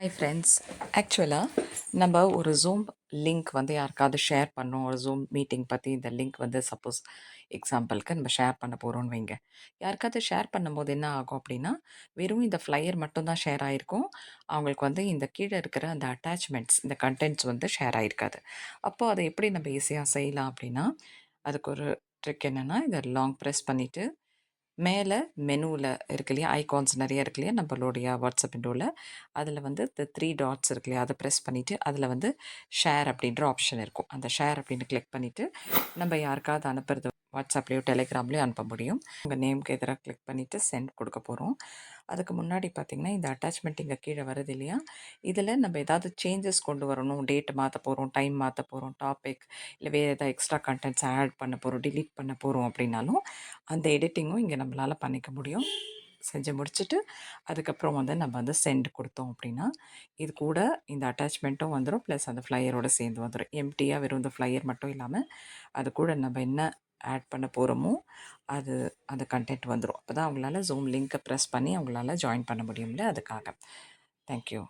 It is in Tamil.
Hi friends. ஆக்சுவலாக நம்ம ஒரு ஜூம் லிங்க் வந்து யாருக்காவது ஷேர் பண்ணோம். ஒரு ஜூம் மீட்டிங் பற்றி இந்த லிங்க் வந்து சப்போஸ் எக்ஸாம்பிளுக்கு நம்ம ஷேர் பண்ண போகிறோம்னு வைங்க. யாருக்காவது ஷேர் பண்ணும்போது என்ன ஆகும் அப்படின்னா, வெறும் இந்த ஃப்ளையர் மட்டும்தான் ஷேர் ஆகிருக்கும். அவங்களுக்கு வந்து இந்த கீழே இருக்கிற அந்த அட்டாச்மெண்ட்ஸ், இந்த கண்டென்ட்ஸ் வந்து ஷேர் ஆகிருக்காது. அப்போது அதை எப்படி நம்ம ஈஸியாக செய்யலாம் அப்படின்னா, அதுக்கு ஒரு ட்ரிக் என்னென்னா, இதை லாங் ப்ரெஸ் பண்ணிவிட்டு மேலே மெனுவில் இருக்கு இல்லையா, ஐகான்ஸ் நிறைய இருக்கு இல்லையா நம்மளுடைய வாட்ஸ்அப் விண்டோவில், அதில் வந்து இந்த 3 டாட்ஸ் இருக்கு இல்லையா, அதை ப்ரெஸ் பண்ணிவிட்டு அதில் வந்து ஷேர் அப்படின்ற ஆப்ஷன் இருக்கும். அந்த ஷேர் அப்படின்னு கிளிக் பண்ணிவிட்டு நம்ம யாருக்காவது அனுப்புறது வாட்ஸ்அப்லேயோ டெலிகிராம்லேயோ அனுப்ப முடியும். உங்கள் நேம்க்கு எதிராக கிளிக் பண்ணிவிட்டு சென்ட் கொடுக்க போகிறோம். அதுக்கு முன்னாடி பார்த்திங்கன்னா இந்த அட்டாச்மெண்ட் இங்கே கீழே வருது இல்லையா, இதில் நம்ம ஏதாவது சேஞ்சஸ் கொண்டு வரணும், டேட் மாற்ற போகிறோம், டைம் மாற்ற போகிறோம், டாபிக் இல்லை வேறு ஏதாவது எக்ஸ்ட்ரா கண்டென்ட்ஸ் ஆட் பண்ண போகிறோம், டிலீட் பண்ண போகிறோம் அப்படின்னாலும் அந்த எடிட்டிங்கும் இங்கே நம்மளால் பண்ணிக்க முடியும். செஞ்சு முடிச்சுட்டு அதுக்கப்புறம் வந்து நம்ம வந்து சென்ட் கொடுத்தோம் அப்படின்னா, இது கூட இந்த அட்டாச்மெண்ட்டும் வந்துடும், ப்ளஸ் அந்த ஃப்ளையரோடு சேர்ந்து வந்துடும். எம்டியாக வெறும் இந்த ஃப்ளையர் மட்டும் இல்லாமல் அது கூட நம்ம என்ன ஆட் பண்ண போகிறோமோ அது அந்த கண்டென்ட் வந்துடும். அப்போ தான் அவங்களால ஜூம் லிங்க்கை ப்ரெஸ் பண்ணி அவங்களால ஜாயின் பண்ண முடியும்ல, அதுக்காக. தேங்க்யூ.